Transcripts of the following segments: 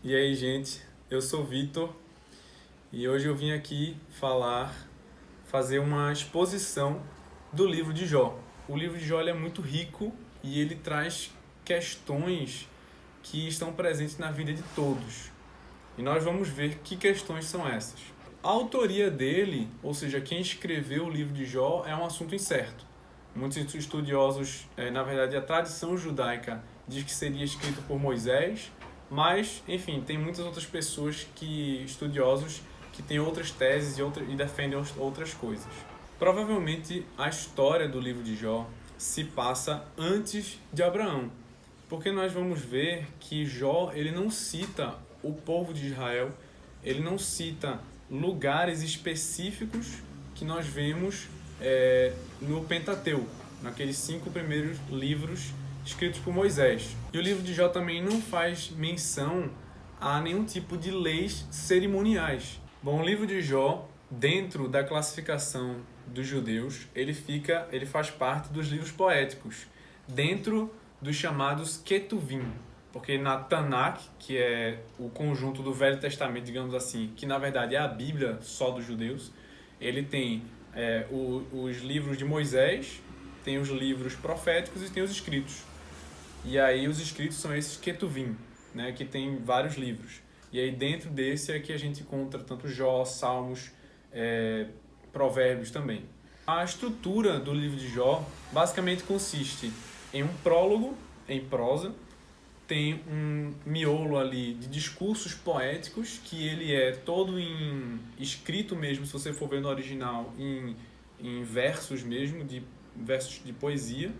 E aí, gente, eu sou o Vitor e hoje eu vim aqui fazer uma exposição do livro de Jó. O livro de Jó ele é muito rico e ele traz questões que estão presentes na vida de todos. E nós vamos ver que questões são essas. A autoria dele, ou seja, quem escreveu o livro de Jó, é um assunto incerto. Muitos estudiosos, na verdade, a tradição judaica diz que seria escrito por Moisés, mas, enfim, tem muitas outras pessoas estudiosos, que têm outras teses e defendem outras coisas. Provavelmente a história do livro de Jó se passa antes de Abraão, porque nós vamos ver que Jó ele não cita o povo de Israel, ele não cita lugares específicos que nós vemos no Pentateuco, naqueles 5 primeiros livros escritos por Moisés. E o livro de Jó também não faz menção a nenhum tipo de leis cerimoniais. Bom, o livro de Jó, dentro da classificação dos judeus, ele faz parte dos livros poéticos, dentro dos chamados Ketuvim, porque na Tanakh, que é o conjunto do Velho Testamento, digamos assim, que na verdade é a Bíblia só dos judeus, ele tem os livros de Moisés, tem os livros proféticos e tem os escritos. E aí os escritos são esses Ketuvim, né, que tem vários livros. E aí dentro desse é que a gente encontra tanto Jó, Salmos, Provérbios também. A estrutura do livro de Jó basicamente consiste em um prólogo em prosa, tem um miolo ali de discursos poéticos, que ele é todo escrito mesmo, se você for ver no original, em versos mesmo, versos de poesia,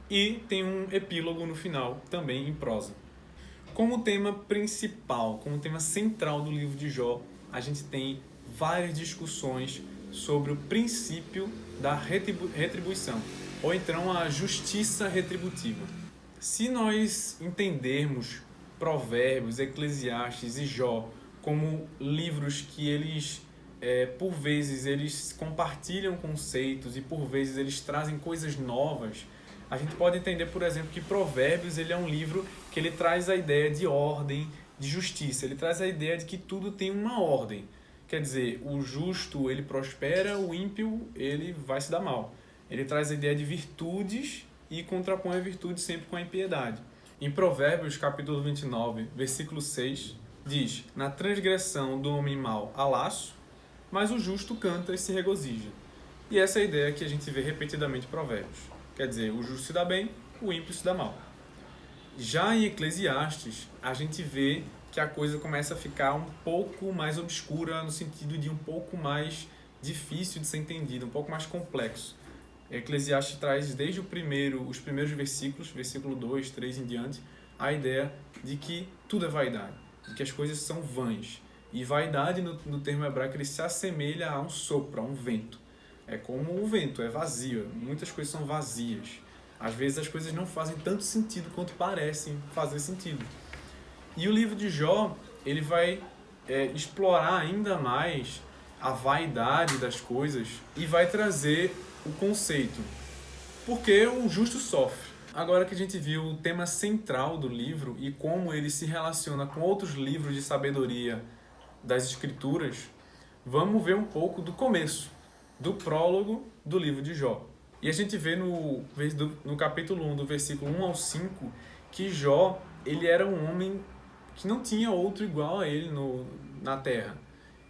e tem um epílogo no final, também em prosa. Como tema principal, como tema central do livro de Jó, a gente tem várias discussões sobre o princípio da retribuição, ou então a justiça retributiva. Se nós entendermos Provérbios, Eclesiastes e Jó como livros que por vezes, eles compartilham conceitos e por vezes eles trazem coisas novas, a gente pode entender, por exemplo, que Provérbios ele é um livro que ele traz a ideia de ordem, de justiça. Ele traz a ideia de que tudo tem uma ordem. Quer dizer, o justo ele prospera, o ímpio ele vai se dar mal. Ele traz a ideia de virtudes e contrapõe a virtude sempre com a impiedade. Em Provérbios, capítulo 29, versículo 6, diz: na transgressão do homem mau há laço, mas o justo canta e se regozija. E essa é a ideia que a gente vê repetidamente em Provérbios. Quer dizer, o justo se dá bem, o ímpio se dá mal. Já em Eclesiastes, a gente vê que a coisa começa a ficar um pouco mais obscura, no sentido de um pouco mais difícil de ser entendida, um pouco mais complexo. Eclesiastes traz desde os primeiros versículos, versículo 2, 3 em diante, a ideia de que tudo é vaidade, de que as coisas são vãs. E vaidade, no termo hebraico, ele se assemelha a um sopro, a um vento. É como o vento, é vazio. Muitas coisas são vazias. Às vezes as coisas não fazem tanto sentido quanto parecem fazer sentido. E o livro de Jó, ele vai explorar ainda mais a vaidade das coisas e vai trazer o conceito. Porque o justo sofre. Agora que a gente viu o tema central do livro e como ele se relaciona com outros livros de sabedoria das Escrituras, vamos ver um pouco do começo, do prólogo do livro de Jó. E a gente vê no capítulo 1, do versículo 1 ao 5, que Jó ele era um homem que não tinha outro igual a ele na terra.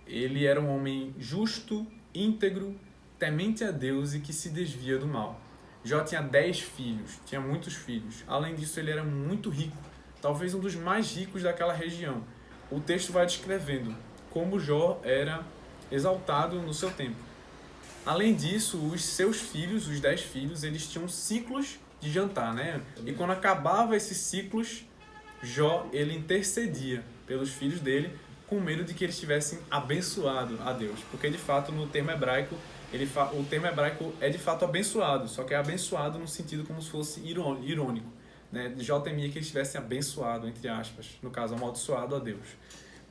Ele era um homem justo, íntegro, temente a Deus e que se desvia do mal. Jó tinha 10 filhos, tinha muitos filhos. Além disso, ele era muito rico, talvez um dos mais ricos daquela região. O texto vai descrevendo como Jó era exaltado no seu tempo. Além disso, os seus filhos, os 10 filhos, eles tinham ciclos de jantar, né? E quando acabava esses ciclos, Jó, ele intercedia pelos filhos dele com medo de que eles tivessem abençoado a Deus. Porque, de fato, no termo hebraico, o termo hebraico é, de fato, abençoado. Só que é abençoado no sentido como se fosse irônico. Né? Jó temia que eles tivessem abençoado, entre aspas, no caso, amaldiçoado a Deus.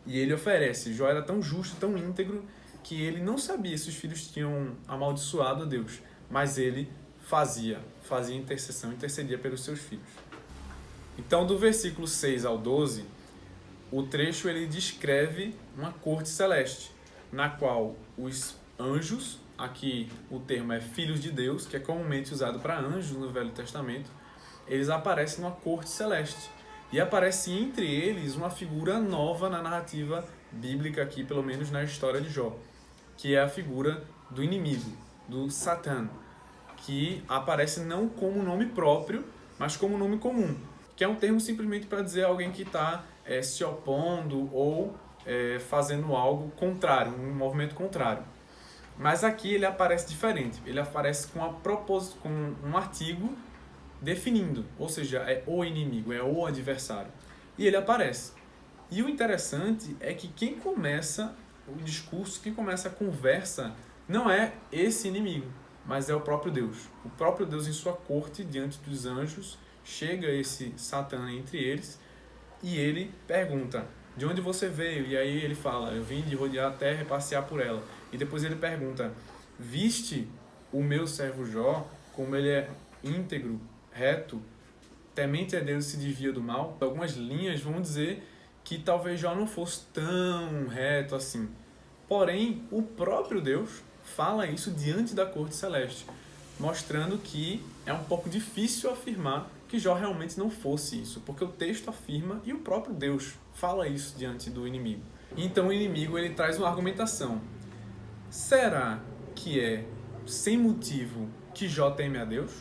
E ele oferece. Jó era tão justo, tão íntegro, que ele não sabia se os filhos tinham amaldiçoado a Deus, mas ele fazia intercessão, intercedia pelos seus filhos. Então, do versículo 6 ao 12, o trecho ele descreve uma corte celeste, na qual os anjos, aqui o termo é filhos de Deus, que é comumente usado para anjos no Velho Testamento, eles aparecem numa corte celeste. E aparece entre eles uma figura nova na narrativa bíblica aqui, pelo menos na história de Jó, que é a figura do inimigo, do Satã, que aparece não como nome próprio, mas como nome comum, que é um termo simplesmente para dizer alguém que está se opondo ou fazendo algo contrário, um movimento contrário. Mas aqui ele aparece diferente, ele aparece com um artigo definindo, ou seja, é o inimigo, é o adversário. E ele aparece. E o interessante é que quem começa o discurso, quem começa a conversa, não é esse inimigo, mas é o próprio Deus. O próprio Deus em sua corte, diante dos anjos, chega esse Satã entre eles e ele pergunta, de onde você veio? E aí ele fala, eu vim de rodear a terra e passear por ela. E depois ele pergunta, viste o meu servo Jó, como ele é íntegro, reto, temente a Deus e se desvia do mal? Algumas linhas vão dizer que talvez Jó não fosse tão reto assim. Porém, o próprio Deus fala isso diante da corte celeste, mostrando que é um pouco difícil afirmar que Jó realmente não fosse isso, porque o texto afirma e o próprio Deus fala isso diante do inimigo. Então o inimigo ele traz uma argumentação. Será que é sem motivo que Jó teme a Deus?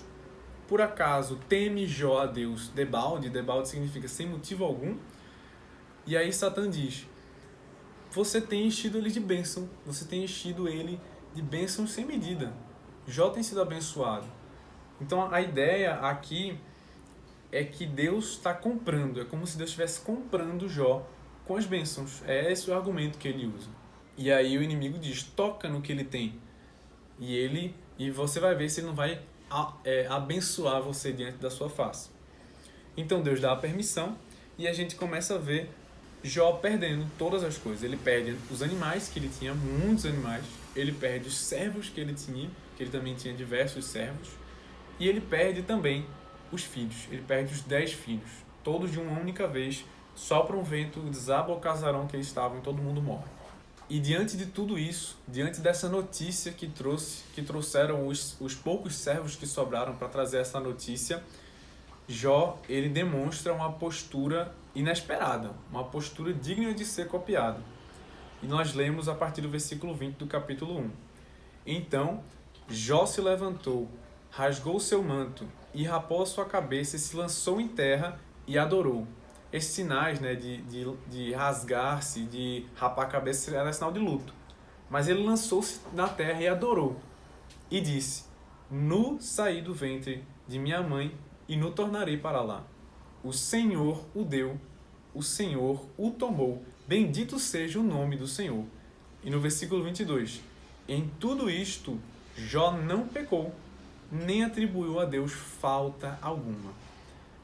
Por acaso teme Jó a Deus debalde? Debalde significa sem motivo algum. E aí Satã diz, você tem enchido ele de bênção, você tem enchido ele de bênçãos sem medida. Jó tem sido abençoado. Então a ideia aqui é que Deus está comprando, é como se Deus estivesse comprando Jó com as bênçãos. É esse o argumento que ele usa. E aí o inimigo diz, toca no que ele tem. E você vai ver se ele não vai abençoar você diante da sua face. Então Deus dá a permissão e a gente começa a ver Jó perdendo todas as coisas. Ele perde os animais que ele tinha, muitos animais. Ele perde os servos que ele tinha, que ele também tinha diversos servos. E ele perde também os filhos. Ele perde os 10 filhos, todos de uma única vez. Sopra um vento, desaba o casarão que eles estavam e todo mundo morre. E diante de tudo isso, diante dessa notícia que trouxeram os poucos servos que sobraram para trazer essa notícia, Jó ele demonstra uma postura inesperada, uma postura digna de ser copiada. E nós lemos a partir do versículo 20 do capítulo 1. Então, Jó se levantou, rasgou seu manto e rapou a sua cabeça e se lançou em terra e adorou. Esses sinais, né, de rasgar-se, de rapar a cabeça, era sinal de luto. Mas ele lançou-se na terra e adorou. E disse, nu saí do ventre de minha mãe e nu tornarei para lá. O Senhor o deu, o Senhor o tomou. Bendito seja o nome do Senhor. E no versículo 22, em tudo isto, Jó não pecou, nem atribuiu a Deus falta alguma.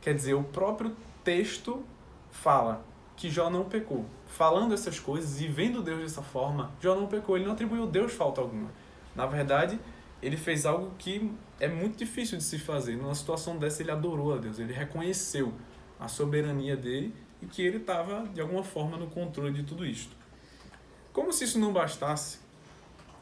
Quer dizer, o próprio texto fala que Jó não pecou. Falando essas coisas e vendo Deus dessa forma, Jó não pecou, ele não atribuiu a Deus falta alguma. Na verdade, ele fez algo que é muito difícil de se fazer. Numa situação dessa, ele adorou a Deus, ele reconheceu a soberania dele e que ele estava, de alguma forma, no controle de tudo isto. Como se isso não bastasse,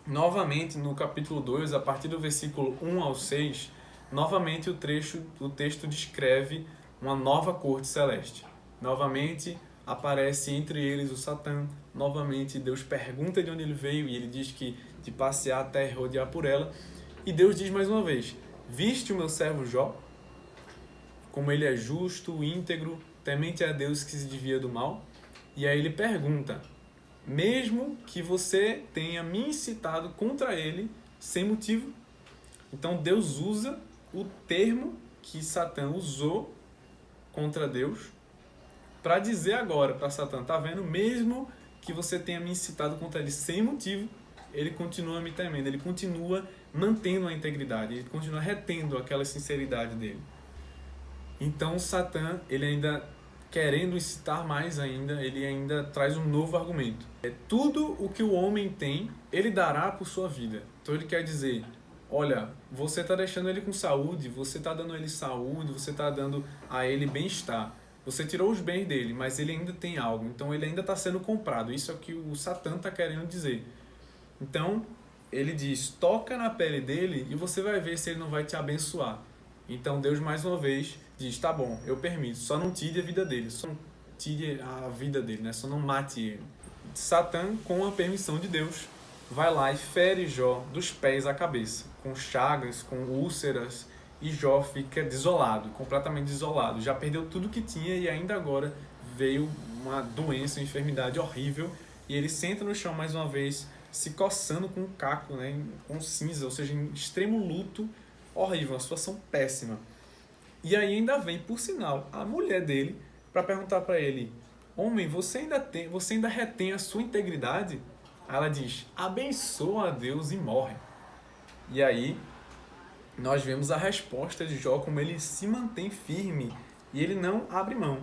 novamente, no capítulo 2, a partir do versículo 1 ao 6, novamente o texto descreve uma nova corte celeste. Novamente aparece entre eles o Satã. Novamente Deus pergunta de onde ele veio e ele diz que de passear a terra e rodear por ela. E Deus diz mais uma vez, viste o meu servo Jó? Como ele é justo, íntegro, temente a Deus que se desvia do mal. E aí ele pergunta, mesmo que você tenha me incitado contra ele sem motivo. Então Deus usa o termo que Satã usou contra Deus para dizer agora para Satã, tá vendo? Mesmo que você tenha me incitado contra ele sem motivo, ele continua me temendo, ele continua mantendo a integridade, ele continua retendo aquela sinceridade dele. Então Satã, ele ainda querendo incitar mais ainda, ele ainda traz um novo argumento. Tudo o que o homem tem, ele dará por sua vida. Então ele quer dizer, olha, você está deixando ele com saúde, você está dando a ele saúde, você está dando a ele bem-estar. Você tirou os bens dele, mas ele ainda tem algo. Então ele ainda está sendo comprado. Isso é o que o Satã está querendo dizer. Então ele diz, toca na pele dele e você vai ver se ele não vai te abençoar. Então Deus mais uma vez diz, tá bom, eu permito, só não tire a vida dele, só não tire a vida dele, né? Só não mate ele. Satã, com a permissão de Deus, vai lá e fere Jó dos pés à cabeça, com chagas, com úlceras, e Jó fica desolado, completamente desolado. Já perdeu tudo que tinha e ainda agora veio uma doença, uma enfermidade horrível, e ele senta no chão mais uma vez, se coçando com um caco, né, com cinza, ou seja, em extremo luto, horrível, uma situação péssima. E aí ainda vem, por sinal, a mulher dele para perguntar para ele, homem, você ainda retém a sua integridade? Ela diz, abençoa a Deus e morre. E aí nós vemos a resposta de Jó, como ele se mantém firme e ele não abre mão.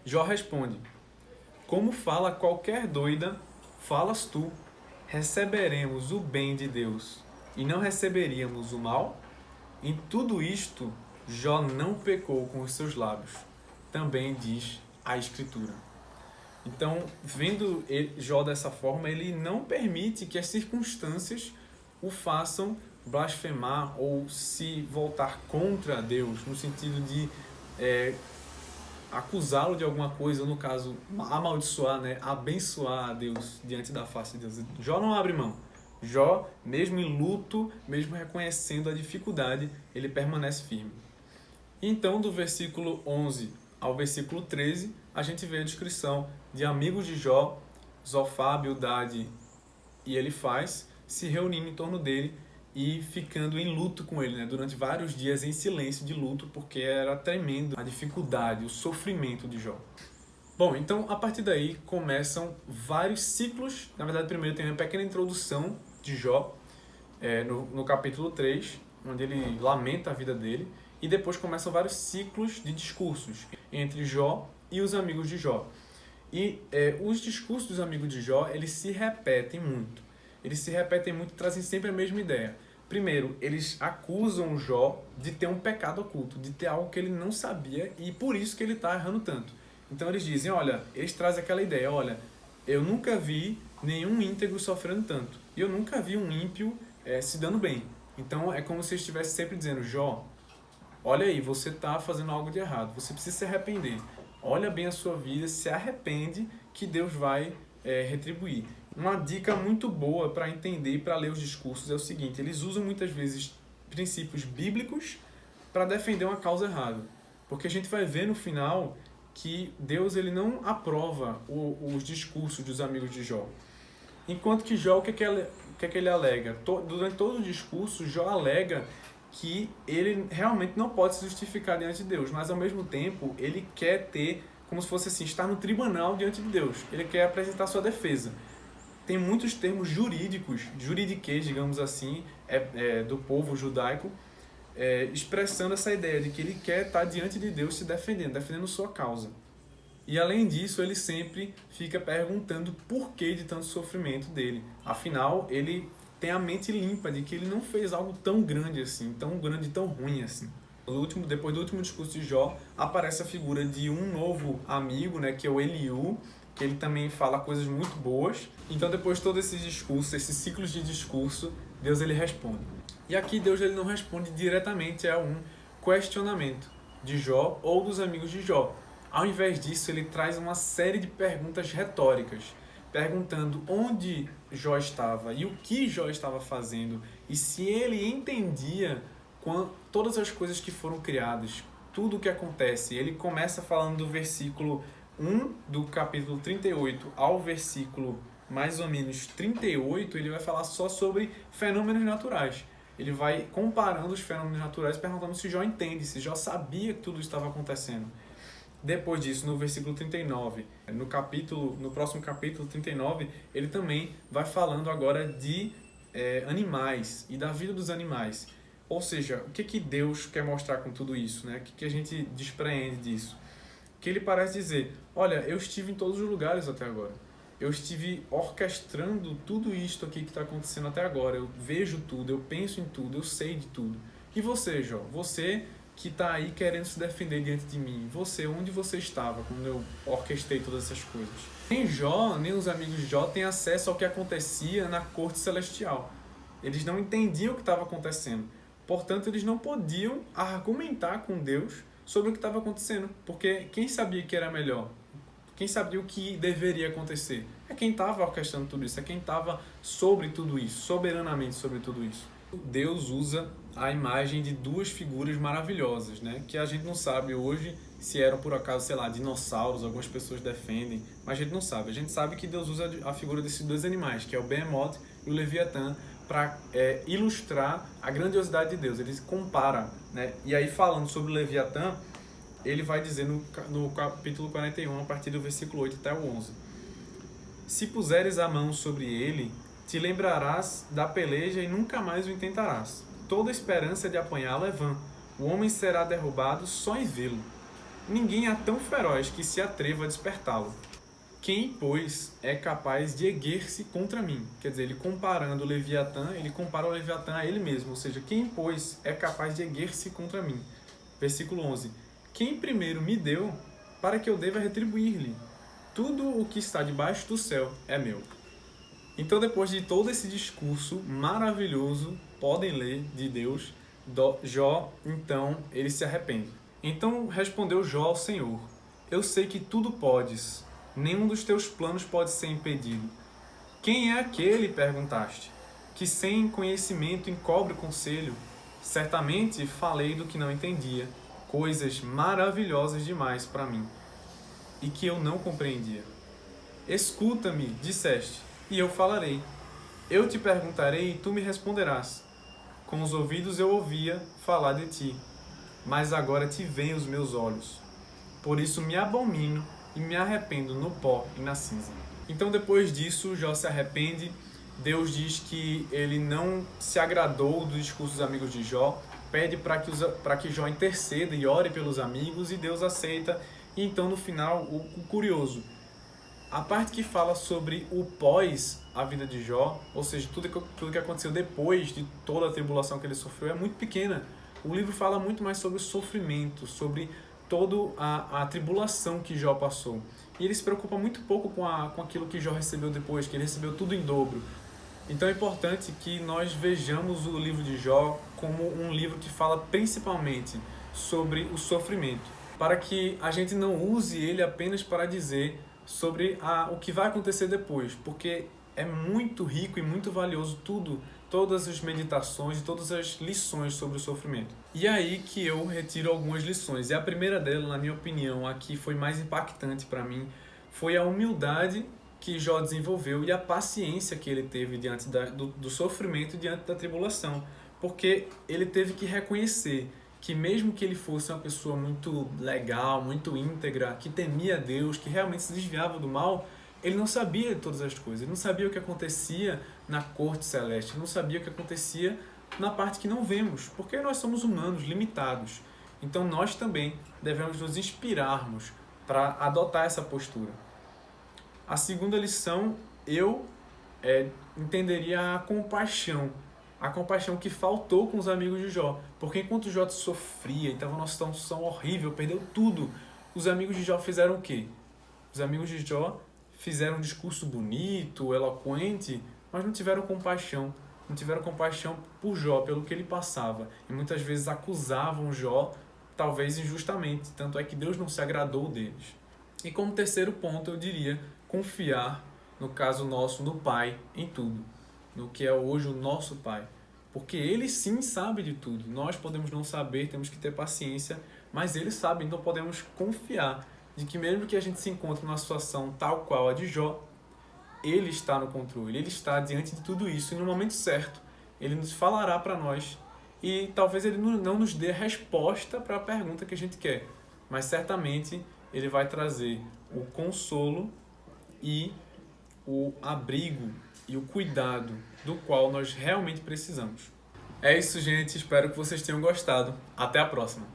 Jó responde, como fala qualquer doida, falas tu, receberemos o bem de Deus e não receberíamos o mal? Em tudo isto, Jó não pecou com os seus lábios, também diz a Escritura. Então, vendo Jó dessa forma, ele não permite que as circunstâncias o façam blasfemar ou se voltar contra Deus, no sentido de acusá-lo de alguma coisa, ou no caso, amaldiçoar, né? Abençoar a Deus diante da face de Deus. Jó não abre mão. Jó, mesmo em luto, mesmo reconhecendo a dificuldade, ele permanece firme. Então, do versículo 11 ao versículo 13, a gente vê a descrição de amigos de Jó, Zofar, Bildade e Elifaz, se reunindo em torno dele e ficando em luto com ele, né? Durante vários dias em silêncio de luto, porque era tremendo a dificuldade, o sofrimento de Jó. Bom, então a partir daí começam vários ciclos. Na verdade, primeiro tem uma pequena introdução de Jó, no capítulo 3, onde ele lamenta a vida dele, e depois começam vários ciclos de discursos entre Jó e os amigos de Jó. E os discursos dos amigos de Jó, eles se repetem muito. Eles se repetem muito e trazem sempre a mesma ideia. Primeiro, eles acusam Jó de ter um pecado oculto, de ter algo que ele não sabia e por isso que ele está errando tanto. Então eles dizem, olha, eles trazem aquela ideia, olha, eu nunca vi nenhum íntegro sofrendo tanto. E eu nunca vi um ímpio se dando bem. Então é como se eles estivessem sempre dizendo, Jó, olha aí, você está fazendo algo de errado, você precisa se arrepender. Olha bem a sua vida, se arrepende que Deus vai retribuir. Uma dica muito boa para entender e para ler os discursos é o seguinte, eles usam muitas vezes princípios bíblicos para defender uma causa errada. Porque a gente vai ver no final que Deus ele não aprova os discursos dos amigos de Jó. Enquanto que Jó, o que é que ele alega? Durante todo o discurso, Jó alega que ele realmente não pode se justificar diante de Deus, mas ao mesmo tempo ele quer ter, como se fosse assim, estar no tribunal diante de Deus. Ele quer apresentar sua defesa. Tem muitos termos jurídicos, juridiquês, digamos assim, do povo judaico, expressando essa ideia de que ele quer estar diante de Deus se defendendo sua causa. E além disso, ele sempre fica perguntando por que de tanto sofrimento dele. Afinal, ele tem a mente limpa de que ele não fez algo tão grande assim, tão grande, tão ruim assim. Depois do último discurso de Jó, aparece a figura de um novo amigo, né, que é o Eliú, que ele também fala coisas muito boas. Então, depois de todos esses discursos, esses ciclos de discurso, Deus ele responde. E aqui Deus ele não responde diretamente a um questionamento de Jó ou dos amigos de Jó. Ao invés disso, ele traz uma série de perguntas retóricas, perguntando onde Jó estava e o que Jó estava fazendo e se ele entendia todas as coisas que foram criadas, tudo o que acontece. Ele começa falando do versículo 1 do capítulo 38 ao versículo mais ou menos 38, ele vai falar só sobre fenômenos naturais. Ele vai comparando os fenômenos naturais, perguntando se Jó entende, se Jó sabia que tudo estava acontecendo. Depois disso, no versículo 39, no próximo capítulo 39, ele também vai falando agora de animais e da vida dos animais. Ou seja, o que Deus quer mostrar com tudo isso, né? O que a gente despreende disso? Que ele parece dizer, olha, eu estive em todos os lugares até agora. Eu estive orquestrando tudo isto aqui que está acontecendo até agora. Eu vejo tudo, eu penso em tudo, eu sei de tudo. E você, Jó? Você que está aí querendo se defender diante de mim. Você, onde você estava quando eu orquestrei todas essas coisas? Nem Jó, nem os amigos de Jó têm acesso ao que acontecia na corte celestial. Eles não entendiam o que estava acontecendo. Portanto, eles não podiam argumentar com Deus sobre o que estava acontecendo. Porque quem sabia que era melhor? Quem sabia o que deveria acontecer? É quem estava orquestrando tudo isso. É quem estava sobre tudo isso, soberanamente sobre tudo isso. Deus usa a imagem de duas figuras maravilhosas, né? Que a gente não sabe hoje se eram por acaso, sei lá, dinossauros, algumas pessoas defendem, mas a gente não sabe. A gente sabe que Deus usa a figura desses dois animais, que é o Behemoth e o Leviatã, para ilustrar a grandiosidade de Deus. Ele compara, né? E aí, falando sobre o Leviatã, ele vai dizer no capítulo 41, a partir do versículo 8 até o 11. Se puseres a mão sobre ele, te lembrarás da peleja e nunca mais o intentarás. Toda esperança de apanhá-lo é vã. O homem será derrubado só em vê-lo. Ninguém é tão feroz que se atreva a despertá-lo. Quem, pois, é capaz de erguer-se contra mim? Quer dizer, ele comparando o Leviatã, ele compara o Leviatã a ele mesmo. Ou seja, quem, pois, é capaz de erguer-se contra mim? Versículo 11. Quem primeiro me deu, para que eu deva retribuir-lhe? Tudo o que está debaixo do céu é meu. Então, depois de todo esse discurso maravilhoso, podem ler, de Deus, Jó, então, ele se arrepende. Então respondeu Jó ao Senhor: eu sei que tudo podes, nenhum dos teus planos pode ser impedido. Quem é aquele, perguntaste, que sem conhecimento encobre o conselho? Certamente falei do que não entendia, coisas maravilhosas demais para mim, e que eu não compreendia. Escuta-me, disseste, e eu falarei. Eu te perguntarei e tu me responderás. Com os ouvidos eu ouvia falar de ti, mas agora te veem os meus olhos. Por isso me abomino e me arrependo no pó e na cinza. Então, depois disso, Jó se arrepende. Deus diz que ele não se agradou do discurso dos amigos de Jó, pede para que Jó interceda e ore pelos amigos, e Deus aceita. E então, no final, o curioso, a parte que fala sobre o pós a vida de Jó, ou seja, tudo que aconteceu depois de toda a tribulação que ele sofreu, é muito pequena. O livro fala muito mais sobre o sofrimento, sobre toda a tribulação que Jó passou. E ele se preocupa muito pouco com aquilo que Jó recebeu depois, que ele recebeu tudo em dobro. Então é importante que nós vejamos o livro de Jó como um livro que fala principalmente sobre o sofrimento, para que a gente não use ele apenas para dizer sobre o que vai acontecer depois, porque é muito rico e muito valioso todas as meditações e todas as lições sobre o sofrimento. E aí que eu retiro algumas lições. E a primeira delas, na minha opinião, a que foi mais impactante para mim, foi a humildade que Jó desenvolveu e a paciência que ele teve diante do sofrimento, diante da tribulação. Porque ele teve que reconhecer que mesmo que ele fosse uma pessoa muito legal, muito íntegra, que temia Deus, que realmente se desviava do mal, ele não sabia de todas as coisas, ele não sabia o que acontecia na corte celeste, ele não sabia o que acontecia na parte que não vemos, porque nós somos humanos, limitados. Então nós também devemos nos inspirarmos para adotar essa postura. A segunda lição, eu entenderia a compaixão que faltou com os amigos de Jó. Porque enquanto Jó sofria e estava numa situação horrível, perdeu tudo, os amigos de Jó fizeram o quê? Os amigos de Jó fizeram um discurso bonito, eloquente, mas não tiveram compaixão. Não tiveram compaixão por Jó, pelo que ele passava. E muitas vezes acusavam Jó, talvez injustamente. Tanto é que Deus não se agradou deles. E como terceiro ponto, eu diria confiar, no caso nosso, no Pai, em tudo. No que é hoje o nosso Pai. Porque Ele sim sabe de tudo. Nós podemos não saber, temos que ter paciência, mas Ele sabe, então podemos confiar de que mesmo que a gente se encontre numa situação tal qual a de Jó, Ele está no controle, Ele está diante de tudo isso e no momento certo Ele nos falará para nós e talvez Ele não nos dê a resposta para a pergunta que a gente quer, mas certamente Ele vai trazer o consolo e o abrigo e o cuidado do qual nós realmente precisamos. É isso, gente. Espero que vocês tenham gostado. Até a próxima!